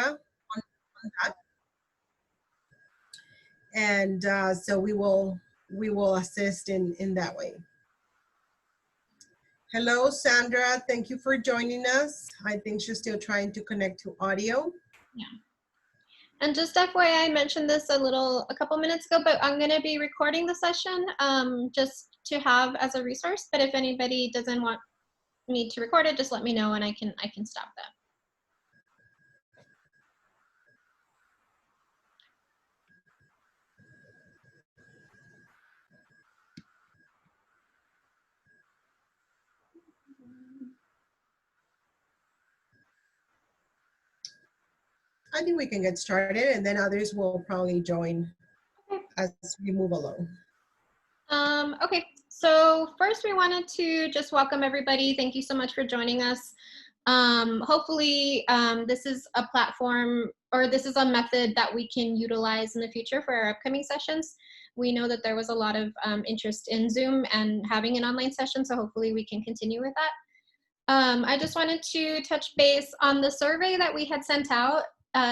on that. And so we will assist in that way. Hello, Sandra. Thank you for joining us. I think she's still trying to connect to audio. Yeah. And just FYI, I mentioned this a couple minutes ago, but I'm going to be recording the session just to have as a resource. But if anybody doesn't want me to record it, just let me know and I can stop that. I think we can get started and then others will probably join as we move along. Okay, so first we wanted to just welcome everybody. Thank you so much for joining us. Hopefully this is a platform, or this is a method that we can utilize in the future for our upcoming sessions. We know that there was a lot of interest in Zoom and having an online session, so hopefully we can continue with that. I just wanted to touch base on the survey that we had sent out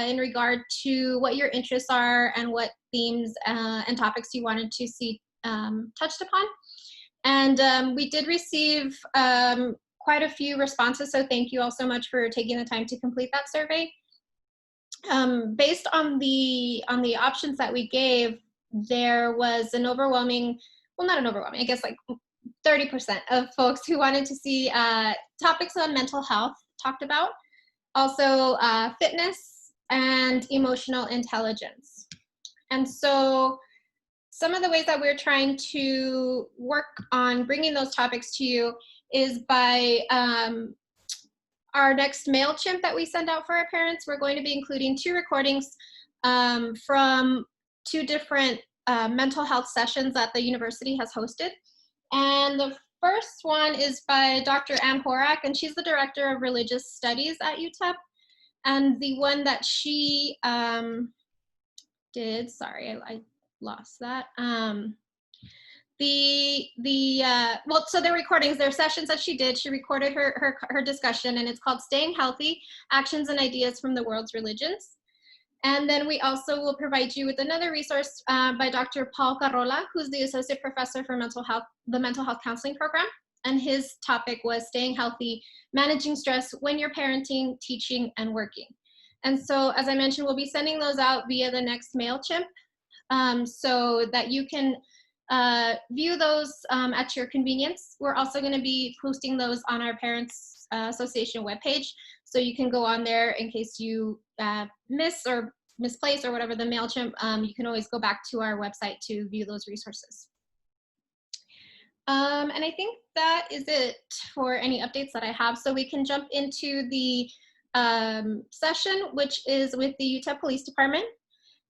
in regard to what your interests are and what themes and topics you wanted to see touched upon. And we did receive quite a few responses, so thank you all so much for taking the time to complete that survey. Based on the options that we gave, there was an overwhelming, well, not an overwhelming, I guess like 30% of folks who wanted to see topics on mental health talked about, also fitness and emotional intelligence. And so some of the ways that we're trying to work on bringing those topics to you is by our next MailChimp that we send out for our parents. We're going to be including 2 recordings from 2 different mental health sessions that the university has hosted. And the first one is by Dr. Ann Horak, and she's the Director of Religious Studies at UTEP. And the one that she did, sorry, I lost that. Well, so they're recordings, they're sessions that she did. She recorded her discussion, and it's called Staying Healthy, Actions and Ideas from the World's Religions. And then we also will provide you with another resource by Dr. Paul Carolla, who's the Associate Professor for Mental Health, the Mental Health Counseling Program. And his topic was Staying Healthy, Managing Stress When You're Parenting, Teaching, and Working. And so, as I mentioned, we'll be sending those out via the next MailChimp so that you can view those at your convenience. We're also going to be posting those on our Parents Association webpage, so you can go on there in case you miss or misplace or whatever the MailChimp. You can always go back to our website to view those resources. And I think that is it for any updates that I have. So we can jump into the session, which is with the UTEP Police Department.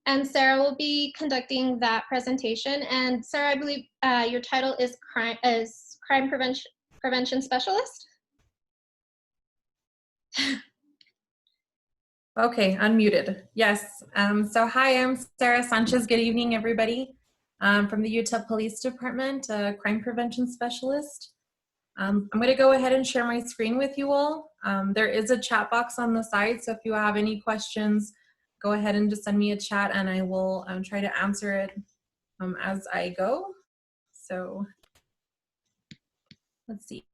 And Sarah will be conducting that presentation. And Sarah, I believe your title is Crime Prevention Specialist. Okay, unmuted. Yes. So hi, I'm Sarah Sanchez. Good evening, everybody. From the UTEP Police Department, Crime Prevention Specialist. I'm going to go ahead and share my screen with you all. There is a chat box on the side, so if you have any questions, go ahead and just send me a chat and I will try to answer it as I go. So let's see.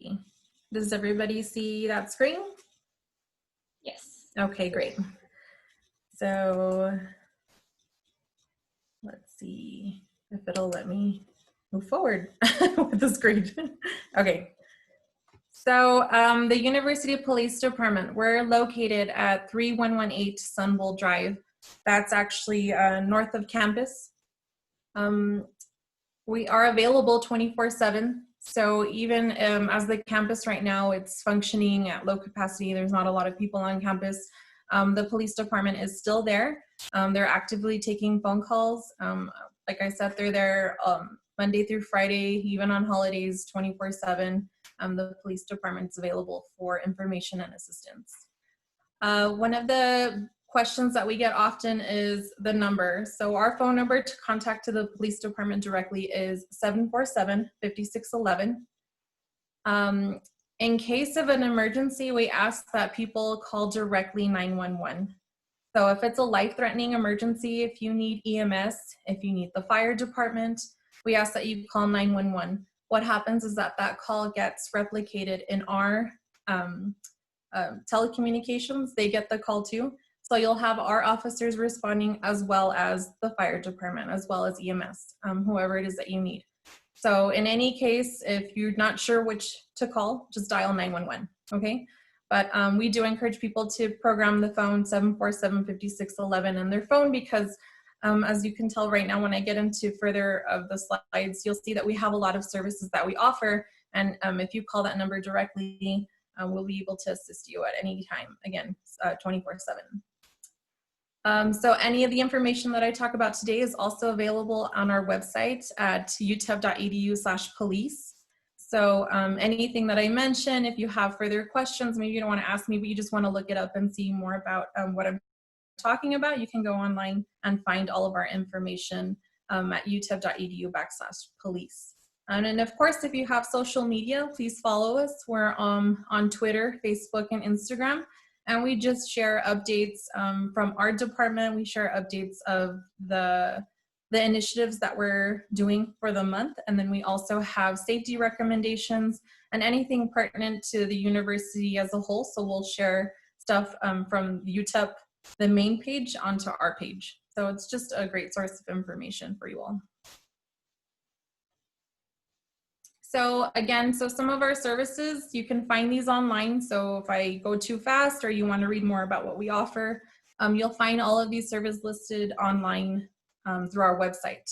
Does everybody see that screen? Yes. Okay, great. So let's see if it'll let me move forward with the screen. Okay. So the University Police Department, we're located at 3118 Sunbull Drive. That's actually north of campus. We are available 24/7. So even as the campus right now, it's functioning at low capacity. There's not a lot of people on campus. The police department is still there. They're actively taking phone calls. Like I said, they're there Monday through Friday, even on holidays, 24/7. The police department's available for information and assistance. One of the questions that we get often is the number. So our phone number to contact to the police department directly is 747-5611. In case of an emergency, we ask that people call directly 911. So if it's a life-threatening emergency, if you need EMS, if you need the fire department, we ask that you call 911. What happens is that that call gets replicated in our telecommunications. They get the call too. So you'll have our officers responding as well as the fire department, as well as EMS, whoever it is that you need. So in any case, if you're not sure which to call, just dial 911, okay? But we do encourage people to program the phone 747-5611 on their phone because as you can tell right now, when I get into further of the slides, you'll see that we have a lot of services that we offer. And if you call that number directly, we'll be able to assist you at any time, again, 24/7. So any of the information that I talk about today is also available on our website at utep.edu/police. So anything that I mention, if you have further questions, maybe you don't want to ask me, but you just want to look it up and see more about what I'm talking about, you can go online and find all of our information at utep.edu/police. And of course, if you have social media, please follow us. We're on Twitter, Facebook, and Instagram. And we just share updates from our department. We share updates of the initiatives that we're doing for the month. And then we also have safety recommendations and anything pertinent to the university as a whole. So we'll share stuff from UTEP, the main page, onto our page. So it's just a great source of information for you all. So again, so some of our services, you can find these online. So if I go too fast or you want to read more about what we offer, you'll find all of these services listed online through our website.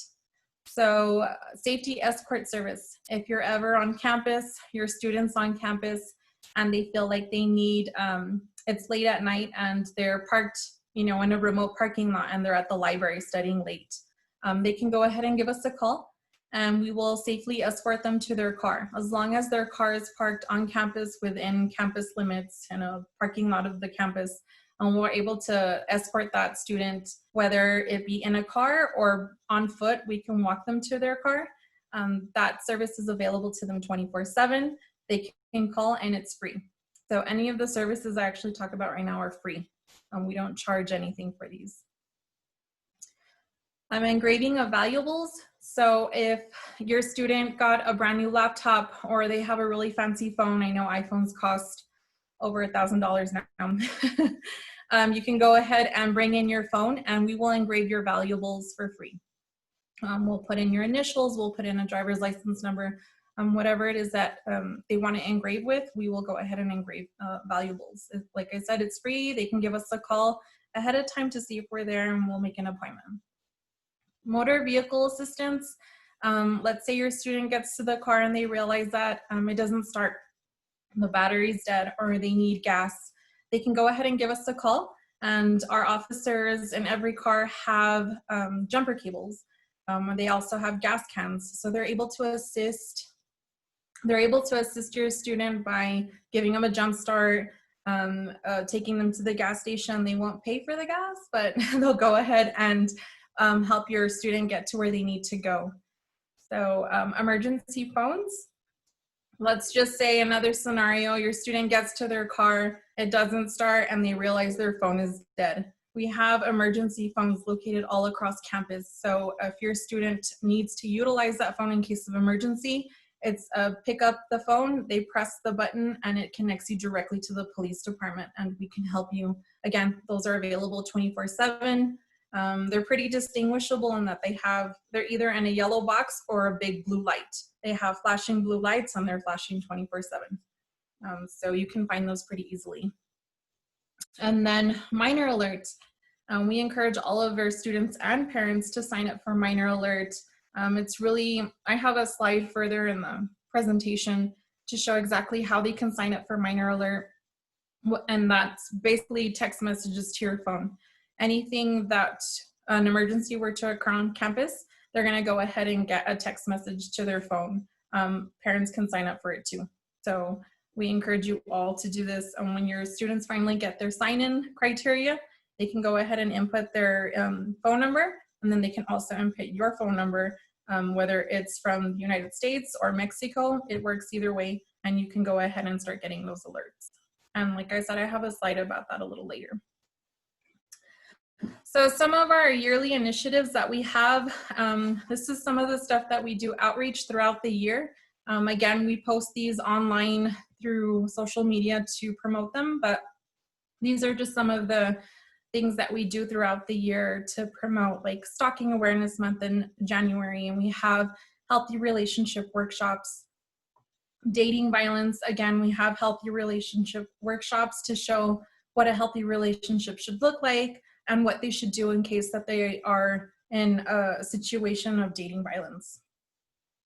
So safety escort service. If you're ever on campus, your students on campus, and they feel like they need, it's late at night and they're parked, you know, in a remote parking lot and they're at the library studying late, they can go ahead and give us a call. And we will safely escort them to their car. As long as their car is parked on campus within campus limits in a parking lot of the campus, and we're able to escort that student, whether it be in a car or on foot, we can walk them to their car. That service is available to them 24/7. They can call and it's free. So any of the services I actually talk about right now are free. We don't charge anything for these. Engraving of valuables. So if your student got a brand new laptop or they have a really fancy phone, I know iPhones cost over $1,000 now. You can go ahead and bring in your phone and we will engrave your valuables for free. We'll put in your initials, we'll put in a driver's license number, whatever it is that they want to engrave with, we will go ahead and engrave valuables. Like I said, it's free. They can give us a call ahead of time to see if we're there and we'll make an appointment. Motor vehicle assistance. Let's say your student gets to the car and they realize that it doesn't start, the battery's dead, or they need gas. They can go ahead and give us a call, and our officers in every car have jumper cables. They also have gas cans, so they're able to assist. They're able to assist your student by giving them a jump start, taking them to the gas station. They won't pay for the gas, but they'll go ahead and help your student get to where they need to go. So emergency phones. Let's just say another scenario, your student gets to their car, it doesn't start, and they realize their phone is dead. We have emergency phones located all across campus. So if your student needs to utilize that phone in case of emergency, it's pick up the phone, they press the button, and it connects you directly to the police department, and we can help you. Again, those are available 24/7. They're pretty distinguishable in that they're either in a yellow box or a big blue light. They have flashing blue lights and they're flashing 24/7. So you can find those pretty easily. And then minor alert. We encourage all of our students and parents to sign up for minor alert. It's really, I have a slide further in the presentation to show exactly how they can sign up for minor alert. And that's basically text messages to your phone. Anything that an emergency were to occur on campus, they're going to go ahead and get a text message to their phone. Parents can sign up for it too. So we encourage you all to do this. And when your students finally get their sign-in criteria, they can go ahead and input their phone number, and then they can also input your phone number, whether it's from the United States or Mexico. It works either way, and you can go ahead and start getting those alerts. And like I said, I have a slide about that a little later. So some of our yearly initiatives that we have, this is some of the stuff that we do outreach throughout the year. Again, we post these online through social media to promote them, but these are just some of the things that we do throughout the year to promote, like Stalking Awareness Month in January, and we have healthy relationship workshops. Dating violence, again, we have healthy relationship workshops to show what a healthy relationship should look like and what they should do in case that they are in a situation of dating violence.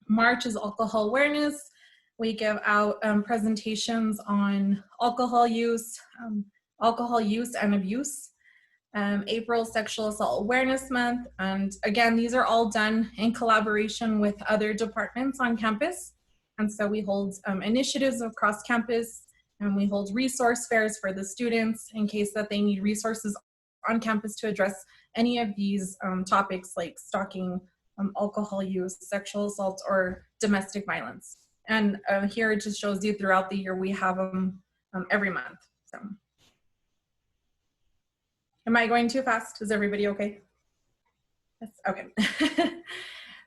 March is alcohol awareness. We give out presentations on alcohol use and abuse. April, Sexual Assault Awareness Month. And again, these are all done in collaboration with other departments on campus. And so we hold initiatives across campus, and we hold resource fairs for the students in case that they need resources on campus to address any of these topics like stalking, alcohol use, sexual assault, or domestic violence. And here it just shows you throughout the year we have them every month. So. Am I going too fast? Is everybody okay? Yes, okay.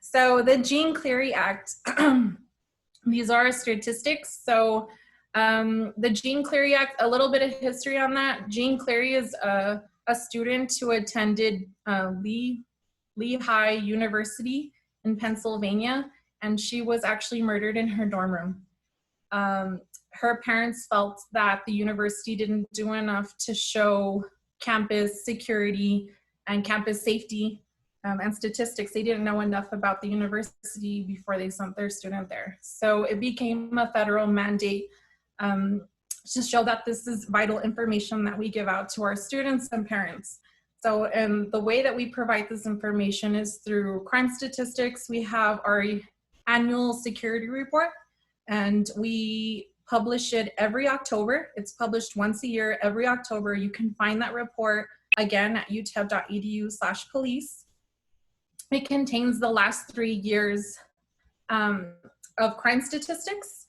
So the Jean Cleary Act, these are statistics. So the Jean Cleary Act, a little bit of history on that. Jean Cleary is a student who attended Lehigh University in Pennsylvania, and she was actually murdered in her dorm room. Her parents felt that the university didn't do enough to show campus security and campus safety and statistics. They didn't know enough about the university before they sent their student there. So it became a federal mandate to show that this is vital information that we give out to our students and parents. So, and the way that we provide this information is through crime statistics. We have our annual security report, and we publish it every October. It's published once a year, every October. You can find that report again at utep.edu/police. It contains the last 3 years of crime statistics.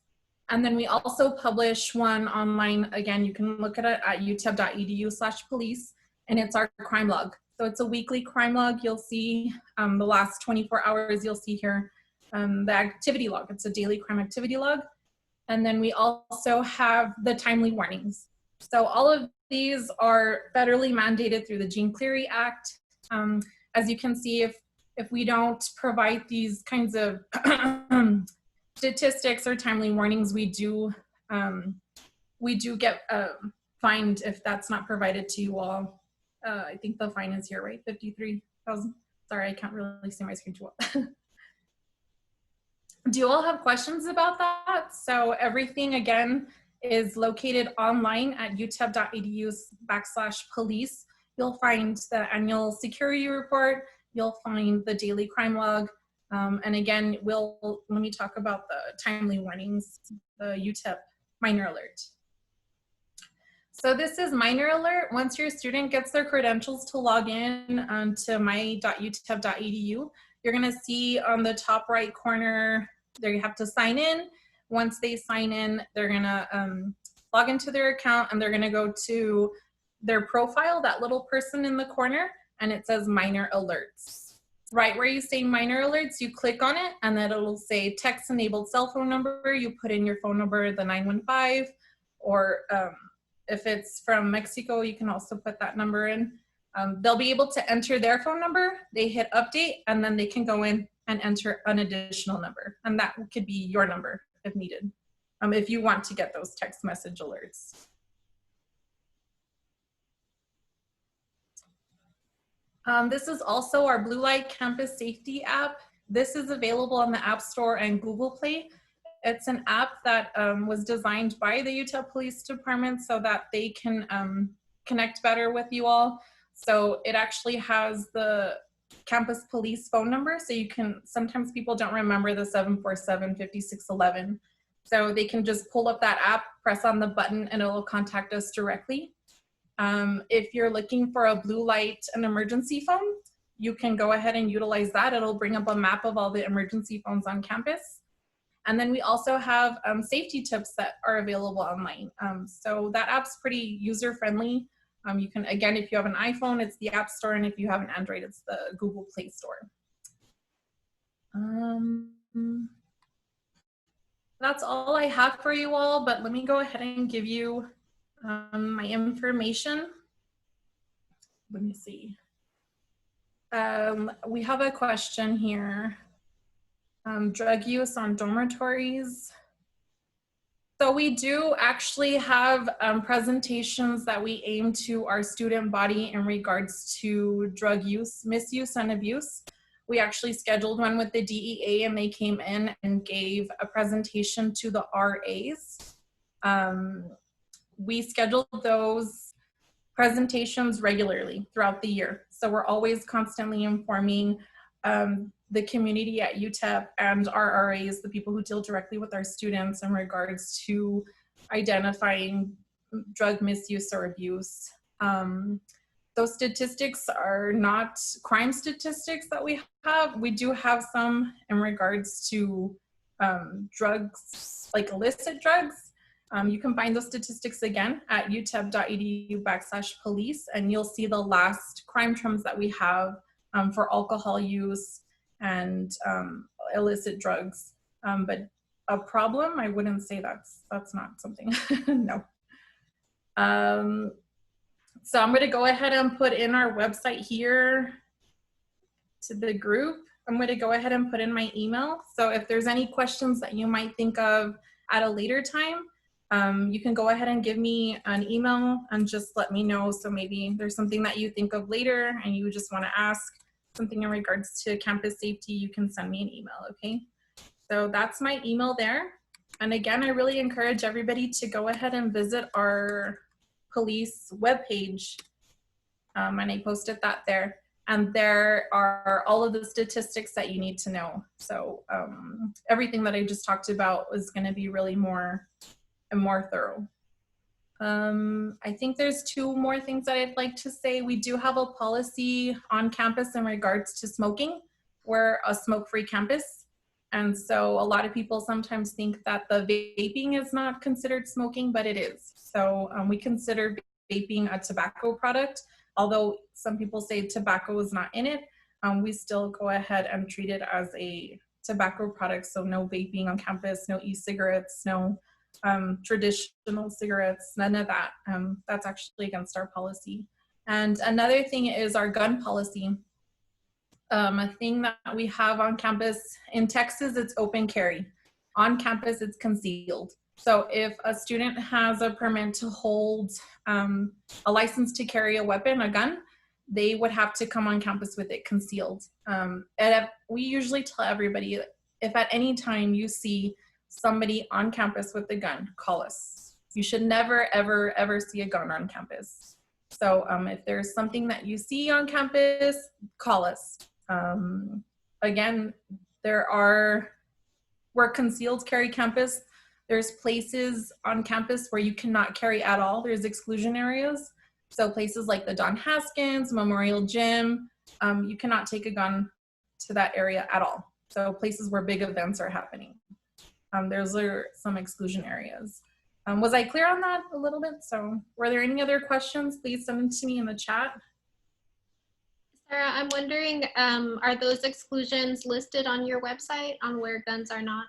And then we also publish one online. Again, you can look at it at utep.edu/police, and it's our crime log. So it's a weekly crime log. You'll see the last 24 hours, you'll see here the activity log. It's a daily crime activity log. And then we also have the timely warnings. So all of these are federally mandated through the Jean Cleary Act. As you can see, if we don't provide these kinds of statistics or timely warnings, we do get fined if that's not provided to you all. I think the fine is here, right? 53,000. Sorry, I can't really see my screen too well. Do you all have questions about that? So everything, again, is located online at utep.edu/police. You'll find the annual security report. You'll find the daily crime log. And again, let me talk about the timely warnings, the UTEP minor alert. So this is minor alert. Once your student gets their credentials to log in to my.utep.edu, you're gonna see on the top right corner, there you have to sign in. Once they sign in, they're gonna log into their account, and they're gonna go to their profile, that little person in the corner, and it says minor alerts. Right where you say minor alerts, you click on it, and then it'll say text enabled cell phone number. You put in your phone number, the 915, or if it's from Mexico, you can also put that number in. They'll be able to enter their phone number. They hit update, and then they can go in and enter an additional number. And that could be your number if needed, if you want to get those text message alerts. This is also our Blue Light Campus Safety app. This is available on the App Store and Google Play. It's an app that was designed by the UTEP Police Department so that they can connect better with you all. So it actually has the campus police phone number. So you can, sometimes people don't remember the 747-5611. So they can just pull up that app, press on the button, and it will contact us directly. If you're looking for a blue light and emergency phone, you can go ahead and utilize that. It'll bring up a map of all the emergency phones on campus. And then we also have safety tips that are available online. So that app's pretty user-friendly. You can, again, if you have an iPhone, it's the App Store, and if you have an Android, it's the Google Play Store. That's all I have for you all, but let me go ahead and give you my information. Let me see. We have a question here. Drug use on dormitories. So we do actually have presentations that we aim to our student body in regards to drug use, misuse, and abuse. We actually scheduled one with the DEA, and they came in and gave a presentation to the RAs. We scheduled those presentations regularly throughout the year. So we're always constantly informing the community at UTEP and our RAs, the people who deal directly with our students, in regards to identifying drug misuse or abuse. Those statistics are not crime statistics that we have. We do have some in regards to drugs, like illicit drugs. You can find those statistics again at utep.edu/police, and you'll see the last crime trends that we have for alcohol use and illicit drugs. But a problem, I wouldn't say that's not something, no. So I'm gonna go ahead and put in our website here to the group. I'm gonna go ahead and put in my email. So if there's any questions that you might think of at a later time, you can go ahead and give me an email and just let me know. So maybe there's something that you think of later and you just wanna ask something in regards to campus safety, you can send me an email, okay? So that's my email there. And again, I really encourage everybody to go ahead and visit our police webpage, and I posted that there. And there are all of the statistics that you need to know. So everything that I just talked about is going to be really more thorough. I think there's two more things that I'd like to say. We do have a policy on campus in regards to smoking. We're a smoke-free campus. And so a lot of people sometimes think that the vaping is not considered smoking, but it is. So we consider vaping a tobacco product. Although some people say tobacco is not in it, we still go ahead and treat it as a tobacco product. So no vaping on campus, no e-cigarettes, no traditional cigarettes, none of that. That's actually against our policy. And another thing is our gun policy. A thing that we have on campus in Texas, it's open carry. On campus, it's concealed. So if a student has a permit to hold a license to carry a weapon, a gun, they would have to come on campus with it concealed. And we usually tell everybody, if at any time you see somebody on campus with a gun, call us. You should never, ever, ever see a gun on campus. So if there's something that you see on campus, call us. Again, we're concealed carry campus. There's places on campus where you cannot carry at all. There's exclusion areas. So places like the Don Haskins, Memorial Gym, you cannot take a gun to that area at all. So places where big events are happening. Those are some exclusion areas. Was I clear on that a little bit? So were there any other questions? Please send them to me in the chat. Sarah, I'm wondering, are those exclusions listed on your website on where guns are not?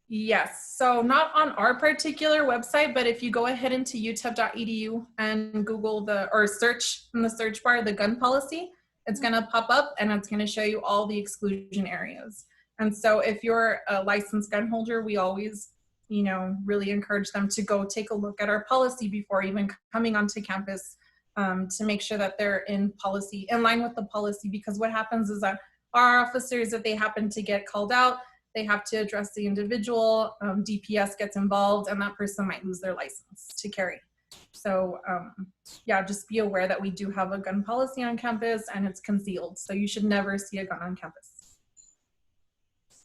Yes, so not on our particular website, but if you go ahead into utep.edu and Google or search in the search bar, the gun policy, it's gonna pop up and it's gonna show you all the exclusion areas. And so if you're a licensed gun holder, we always, really encourage them to go take a look at our policy before even coming onto campus, to make sure that they're in line with the policy, because what happens is that our officers, if they happen to get called out, they have to address the individual, DPS gets involved, and that person might lose their license to carry. So yeah, just be aware that we do have a gun policy on campus and it's concealed. So you should never see a gun on campus.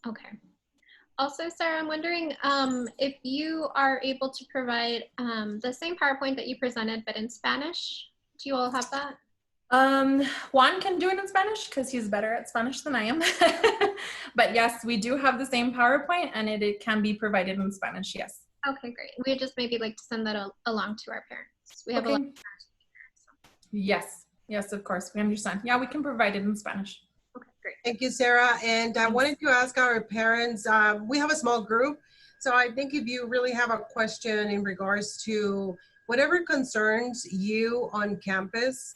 Okay. Also, Sarah, I'm wondering if you are able to provide the same PowerPoint that you presented, but in Spanish. Do you all have that? Juan can do it in Spanish because he's better at Spanish than I am. But yes, we do have the same PowerPoint and it can be provided in Spanish, yes. Okay, great. We just maybe like to send that along to our parents. We have a lot of parents. So. Yes, of course, we understand. Yeah, we can provide it in Spanish. Okay, great. Thank you, Sarah. And I wanted to ask our parents, we have a small group. So I think if you really have a question in regards to whatever concerns you on campus,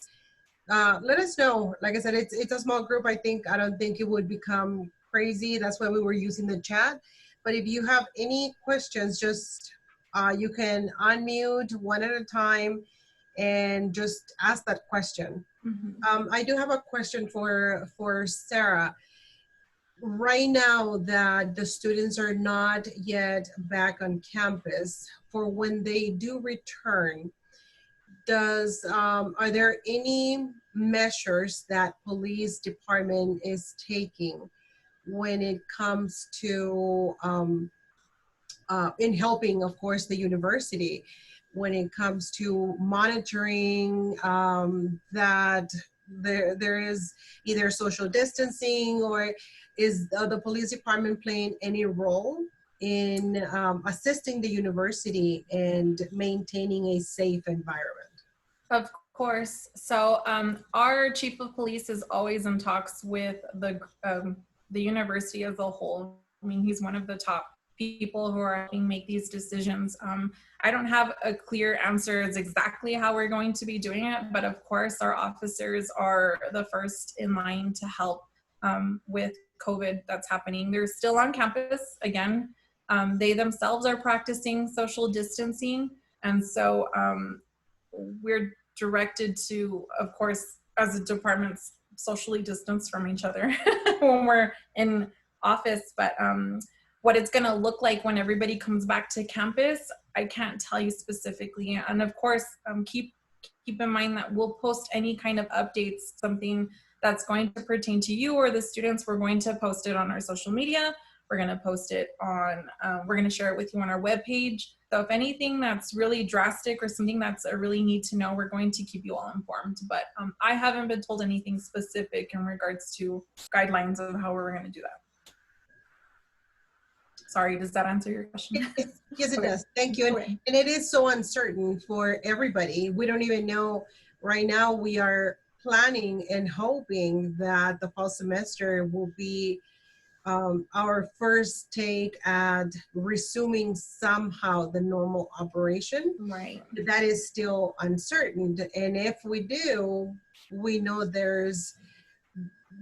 let us know. Like I said, it's a small group. I don't think it would become crazy. That's why we were using the chat. But if you have any questions, just you can unmute one at a time and just ask that question. Mm-hmm. I do have a question for Sarah. Right now that the students are not yet back on campus, for when they do return, are there any measures that police department is taking when it comes to in helping, of course, the university, when it comes to monitoring that there is either social distancing, or is the police department playing any role in assisting the university and maintaining a safe environment? Of course. So our chief of police is always in talks with the university as a whole. I mean, he's one of the top people who are helping make these decisions. I don't have a clear answer as exactly how we're going to be doing it, but of course our officers are the first in line to help with COVID that's happening. They're still on campus again. They themselves are practicing social distancing, and so we're directed to, of course, as a department, socially distance from each other when we're in office. But what it's going to look like when everybody comes back to campus, I can't tell you specifically. And of course, keep in mind that we'll post any kind of updates, something that's going to pertain to you or the students. We're going to post it on our social media. We're going to post it on, we're going to share it with you on our webpage. So if anything that's really drastic or something that's a really need to know, we're going to keep you all informed. But I haven't been told anything specific in regards to guidelines of how we're going to do that. Sorry, does that answer your question? Yes, it Okay. does. Thank you. Okay. And it is so uncertain for everybody. We don't even know. Right now, we are planning and hoping that the fall semester will be our first take at resuming somehow the normal operation. Right. That is still uncertain. And if we do, we know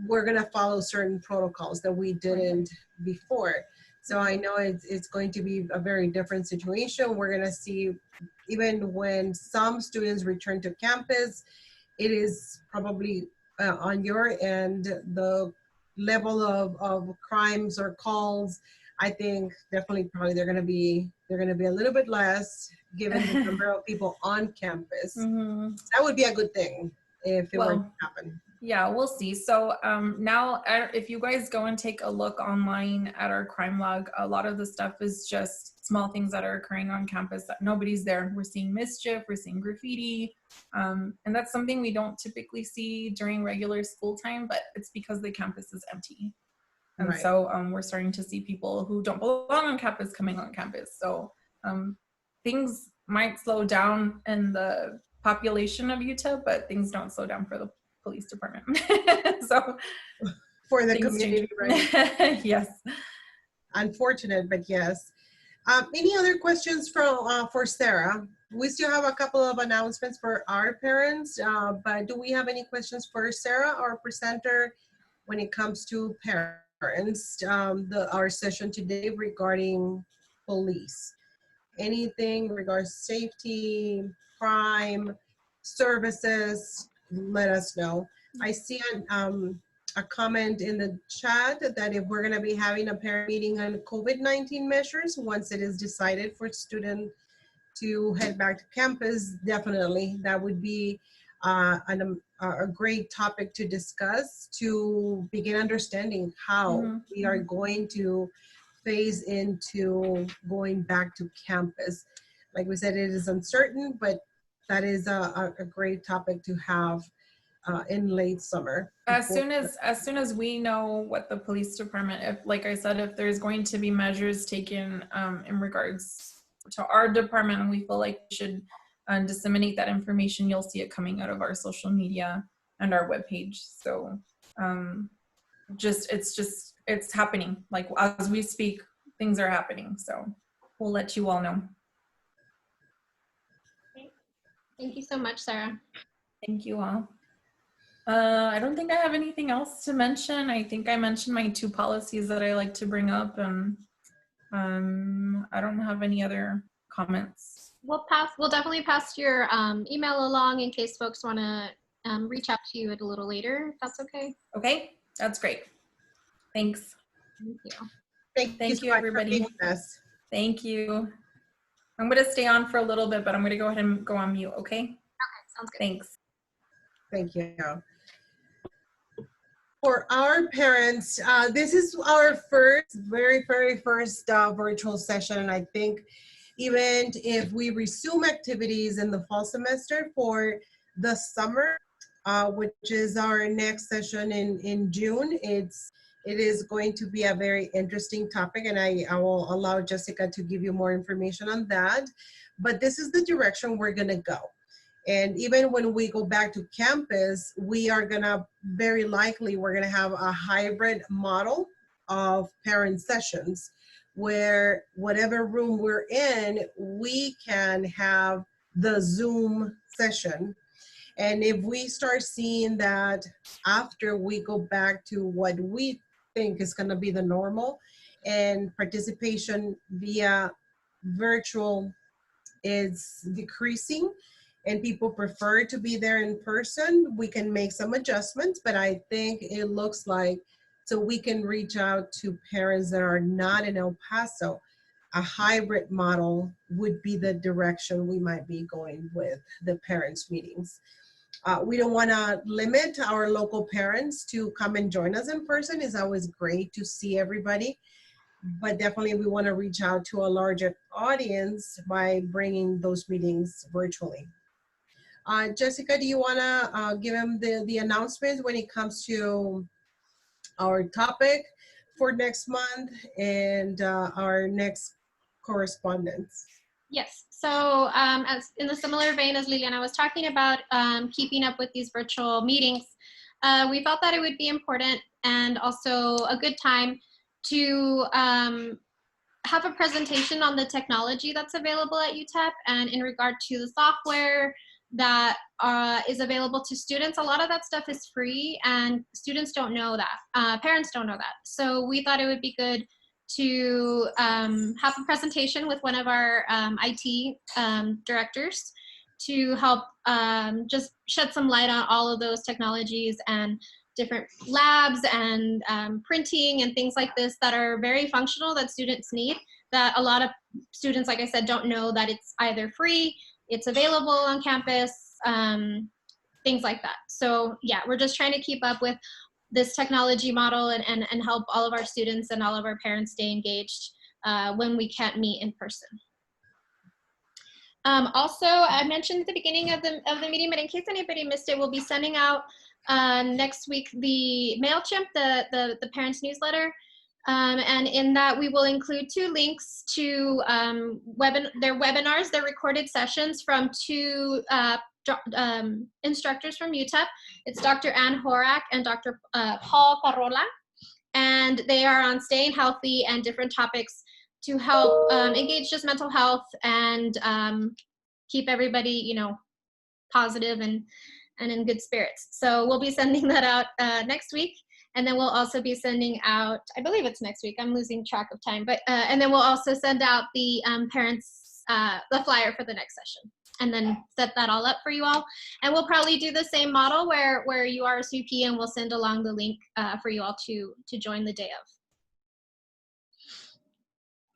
we're going to follow certain protocols that we didn't before. So I know it's going to be a very different situation. We're going to see, even when some students return to campus, it is probably on your end, the level of crimes or calls, I think definitely probably they're going to be a little bit less given the number of people on campus. Mm-hmm. That would be a good thing if it were to happen. Yeah, we'll see. So now if you guys go and take a look online at our crime log, a lot of the stuff is just small things that are occurring on campus that nobody's there. We're seeing mischief, we're seeing graffiti, and that's something we don't typically see during regular school time, but it's because the campus is empty. And Right. so we're starting to see people who don't belong on campus coming on campus. So things might slow down in the population of UTEP, but things don't slow down for the police department. So For the community, right? Yes. Unfortunate, but yes. Any other questions for Sarah? We still have a couple of announcements for our parents, but do we have any questions for Sarah, our presenter, when it comes to parents? Our session today regarding police. Anything in regards to safety, crime, services, let us know. I see a comment in the chat that if we're going to be having a parent meeting on COVID-19 measures once it is decided for students to head back to campus, definitely that would be a great topic to discuss, to begin understanding how we are going to phase into going back to campus. Like we said, it is uncertain, but that is a great topic to have in late summer. As soon as we know what the police department, if, like I said, if there's going to be measures taken in regards to our department, and we feel like we should disseminate that information, you'll see it coming out of our social media and our webpage. So it's happening. Like as we speak, things are happening. So we'll let you all know. Thank you so much, Sarah. Thank you all. I don't think I have anything else to mention. I think I mentioned my 2 policies that I like to bring up, and I don't have any other comments. We'll definitely pass your email along in case folks want to reach out to you a little later, if that's okay. Okay, that's great. Thanks. Thank you. Thank you, everybody. Thank you. I'm going to stay on for a little bit, but I'm going to go ahead and go on mute, okay? Okay, sounds good. Thanks. Thank you. For our parents, this is our very first virtual session. And I think even if we resume activities in the fall semester for the summer, which is our next session in June, it is going to be a very interesting topic, and I will allow Jessica to give you more information on that. But this is the direction we're gonna go. And even when we go back to campus, we are gonna, very likely, we're gonna have a hybrid model of parent sessions where whatever room we're in, we can have the Zoom session. And if we start seeing that after we go back to what we think is gonna be the normal, and participation via virtual is decreasing, and people prefer to be there in person, we can make some adjustments. But I think it looks like, so we can reach out to parents that are not in El Paso, a hybrid model would be the direction we might be going with the parents' meetings. We don't want to limit our local parents to come and join us in person. It's always great to see everybody, but definitely we want to reach out to a larger audience by bringing those meetings virtually. Jessica, do you want to give them the announcements when it comes to our topic for next month and our next correspondence? Yes, so as in the similar vein as Liliana was talking about, keeping up with these virtual meetings, we felt that it would be important and also a good time to have a presentation on the technology that's available at UTEP, and in regard to the software that is available to students. A lot of that stuff is free, and students don't know that. Parents don't know that. So we thought it would be good to have a presentation with one of our IT directors to help just shed some light on all of those technologies and different labs and printing and things like this that are very functional that students need, that a lot of students, like I said, don't know that it's either free, it's available on campus, things like that. So yeah, we're just trying to keep up with this technology model and help all of our students and all of our parents stay engaged when we can't meet in person. Also, I mentioned at the beginning of the meeting, but in case anybody missed it, we'll be sending out next week the MailChimp, the parents newsletter. And in that, we will include 2 links to their webinars, their recorded sessions from 2 instructors from UTEP. It's Dr. Ann Horak and Dr. Paul Parola. And they are on staying healthy and different topics to help engage just mental health and keep everybody, you know, positive and in good spirits. So we'll be sending that out next week. And then we'll also be sending out, I believe it's next week, I'm losing track of time, but, and then we'll also send out the parents, the flyer for the next session, and then set that all up for you all. And we'll probably do the same model where you RSVP, and we'll send along the link for you all to join the day of.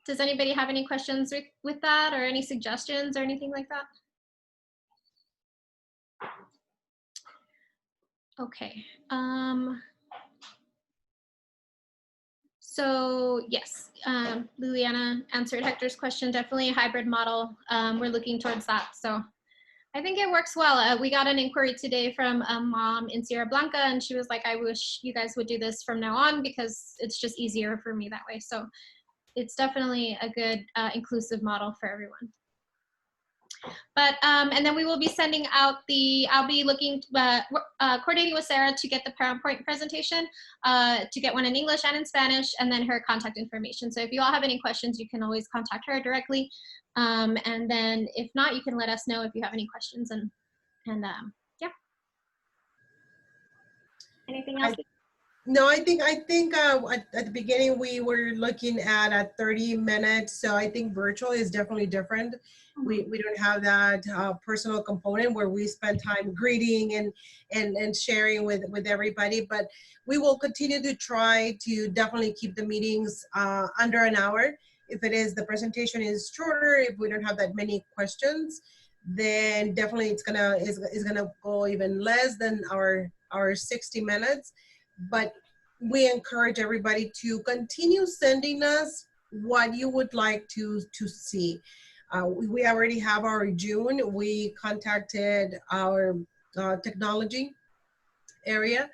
Does anybody have any questions with that, or any suggestions or anything like that? Okay. So yes, Liliana answered Hector's question. Definitely a hybrid model. We're looking towards that. So I think it works well. We got an inquiry today from a mom in Sierra Blanca, and she was like, I wish you guys would do this from now on because it's just easier for me that way. So it's definitely a good inclusive model for everyone. But, and then we will be sending out I'll be looking, coordinating with Sarah to get the PowerPoint presentation, to get one in English and in Spanish, and then her contact information. So if you all have any questions, you can always contact her directly. And then if not, you can let us know if you have any questions, and yeah. Anything else? No, I think at the beginning we were looking at 30 minutes. So I think virtual is definitely different. We don't have that personal component where we spend time greeting and sharing with everybody. But we will continue to try to definitely keep the meetings under an hour. If it is, the presentation is shorter, if we don't have that many questions, then definitely it's gonna go even less than our 60 minutes. But we encourage everybody to continue sending us what you would like to see. We already have our June. We contacted our technology area,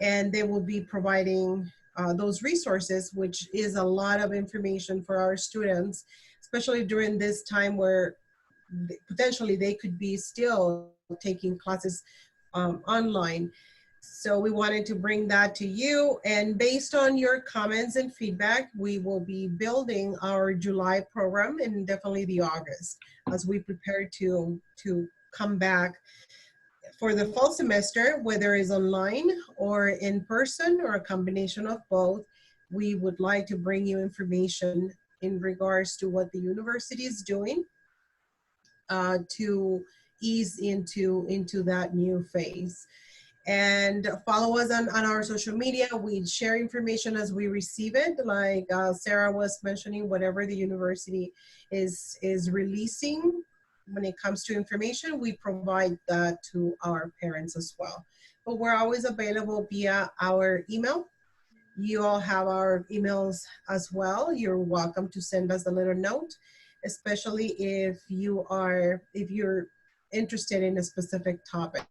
and they will be providing those resources, which is a lot of information for our students, especially during this time where potentially they could be still taking classes online. So we wanted to bring that to you, and based on your comments and feedback, we will be building our July program and definitely the August as we prepare to come back for the fall semester, whether it's online or in person or a combination of both. We would like to bring you information in regards to what the university is doing to ease into that new phase. And follow us on our social media. We share information as we receive it. Like Sarah was mentioning, whatever the university is releasing when it comes to information, we provide that to our parents as well. But we're always available via our email. You all have our emails as well. You're welcome to send us a little note, especially if you're interested in a specific topic.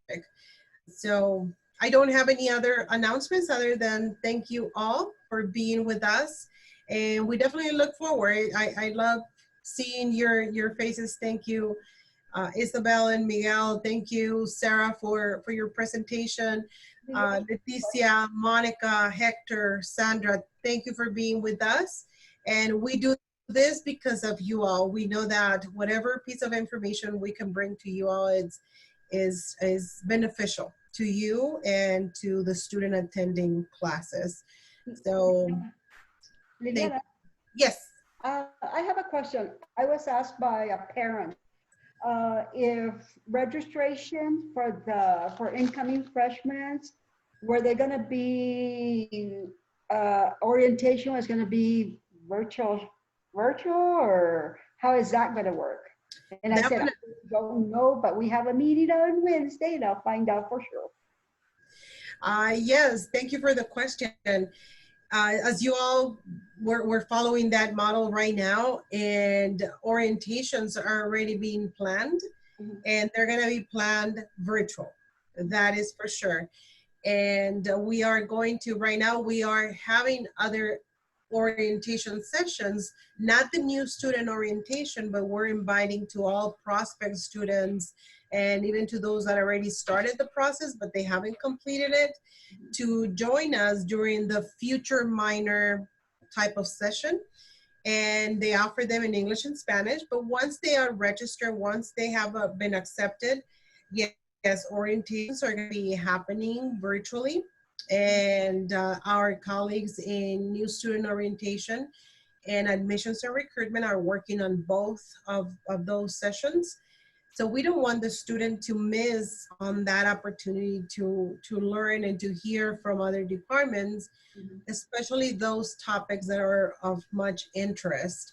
So I don't have any other announcements other than thank you all for being with us. And we definitely look forward. I love seeing your faces. Thank you, Isabel and Miguel. Thank you, Sarah, for your presentation. Leticia, Monica, Hector, Sandra, thank you for being with us. And we do this because of you all. We know that whatever piece of information we can bring to you all is beneficial to you and to the student attending classes. So, yes. I have a question. I was asked by a parent if registration for incoming freshmen, were they going to be orientation was going to be virtual, or how is that going to work? And I said, I don't know, but we have a meeting on Wednesday and I'll find out for sure. Yes, thank you for the question. As you all, we're following that model right now, and orientations are already being planned, and they're going to be planned virtual. That is for sure. And we are going to, right now, we are having other orientation sessions, not the new student orientation, but we're inviting to all prospect students and even to those that already started the process, but they haven't completed it, to join us during the future minor type of session. And they offer them in English and Spanish, but once they are registered, once they have been accepted, yes, orientations are going to be happening virtually. And our colleagues in new student orientation and admissions and recruitment are working on both of those sessions. So we don't want the student to miss on that opportunity to learn and to hear from other departments, especially those topics that are of much interest.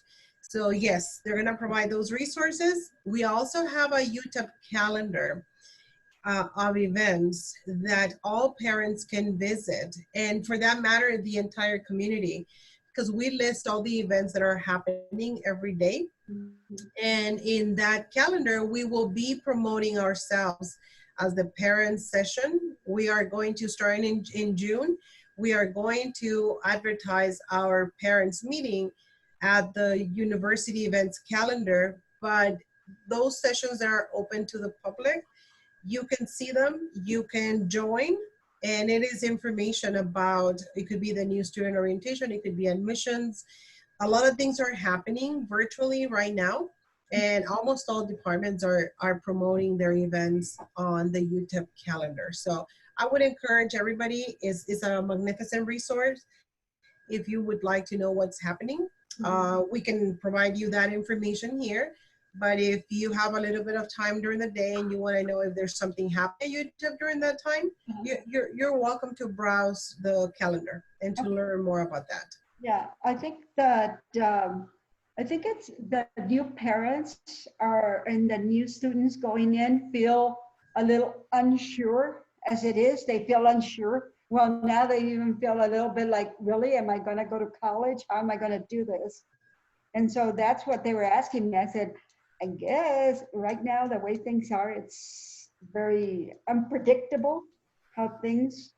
So yes, they're gonna provide those resources. We also have a UTEP calendar of events that all parents can visit, and for that matter, the entire community, because we list all the events that are happening every day. And in that calendar, we will be promoting ourselves as the parents session. We are going to start in June. We are going to advertise our parents meeting at the university events calendar, but those sessions are open to the public. You can see them, you can join, and it is information about, it could be the new student orientation, it could be admissions. A lot of things are happening virtually right now, and almost all departments are promoting their events on the UTEP calendar. So I would encourage everybody, it's a magnificent resource. If you would like to know what's happening, we can provide you that information here. But if you have a little bit of time during the day and you want to know if there's something happening at UTEP during that time, you're welcome to browse the calendar and to learn more about that. Yeah, I think that I think it's the new parents are and the new students going in feel a little unsure as it is. They feel unsure. Well, now they even feel a little bit like, really, am I going to go to college? How am I going to do this? And so that's what they were asking me. I said, I guess right now, the way things are, it's very unpredictable how things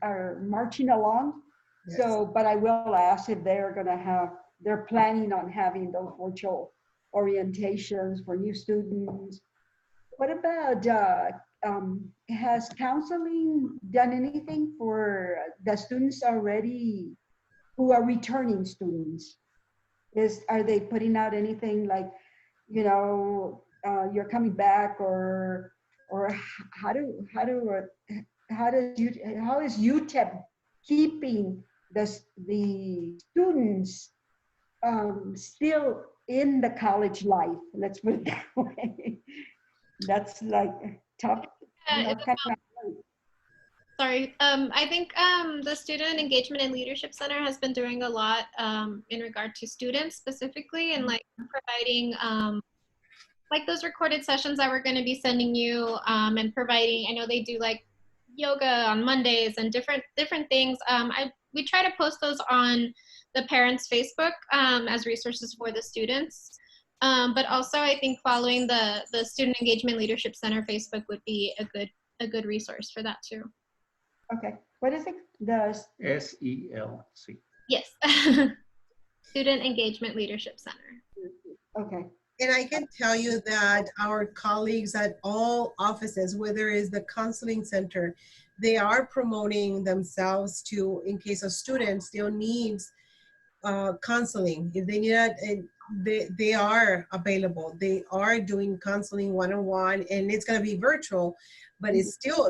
are marching along. Yes. So, but I will ask if they're planning on having those virtual orientations for new students. What about, has counseling done anything for the students already who are returning students? Are they putting out anything like, you're coming back, or how is UTEP keeping the students still in the college life? Let's put it that way. That's like tough. Sorry, I think the Student Engagement and Leadership Center has been doing a lot in regard to students specifically, and like providing like those recorded sessions that we're going to be sending you, and providing, I know they do like yoga on Mondays and different things. We try to post those on the parents' Facebook as resources for the students. But also I think following the Student Engagement Leadership Center Facebook would be a good resource for that too. Okay, what is it? The SELC. Yes. Student Engagement Leadership Center. Okay. And I can tell you that our colleagues at all offices, whether it's the counseling center, they are promoting themselves to, in case a student still needs counseling. If they need it, they are available. They are doing counseling one-on-one, and it's going to be virtual, but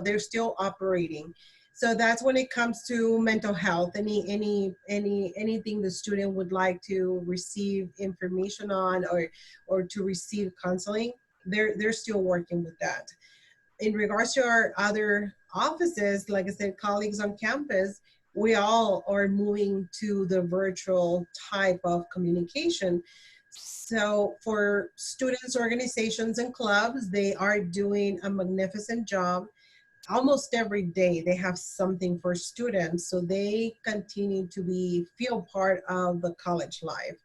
they're still operating. So that's when it comes to mental health, anything the student would like to receive information on, or to receive counseling, they're still working with that. In regards to our other offices, like I said, colleagues on campus, we all are moving to the virtual type of communication. So for students, organizations, and clubs, they are doing a magnificent job. Almost every day they have something for students, so they continue to feel part of the college life.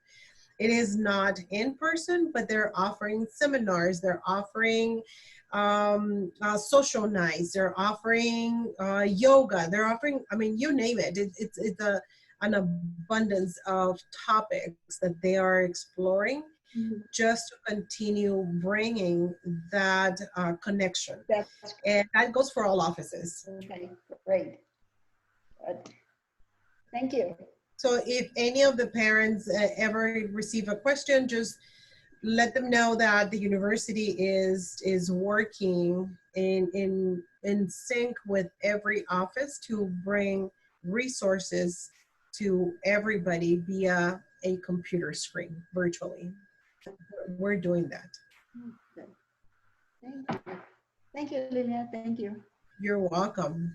It is not in person, but they're offering seminars, they're offering social nights, they're offering yoga, they're offering, I mean, you name it. It's an abundance of topics that they are exploring, just to continue bringing that connection. And that goes for all offices. Okay, great. Thank you. So if any of the parents ever receive a question, just let them know that the university is working in sync with every office to bring resources to everybody via a computer screen virtually. We're doing that. Thank you, Lynette. Thank you. You're welcome.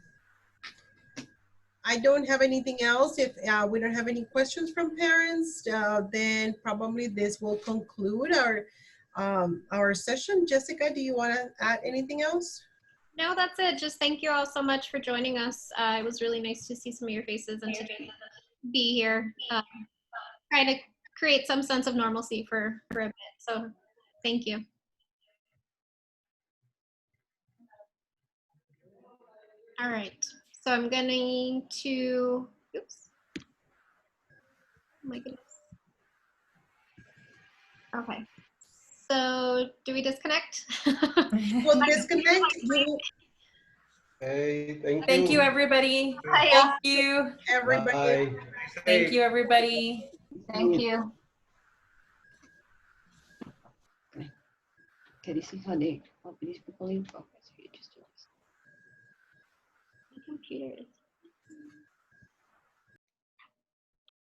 I don't have anything else. If we don't have any questions from parents, then probably this will conclude our session. Jessica, do you want to add anything else? No, that's it. Just thank you all so much for joining us. It was really nice to see some of your faces and to be here. Try to create some sense of normalcy for a bit. So thank you. All right. So I'm going to, oops. Oh my goodness. Okay. So do we disconnect? We'll disconnect. Hey, thank you. Thank you, everybody. Bye. Thank you. Everybody. Bye. Thank you, everybody. Thank you. Okay, this is how they open these people in. Okay, so you just do this. My computer is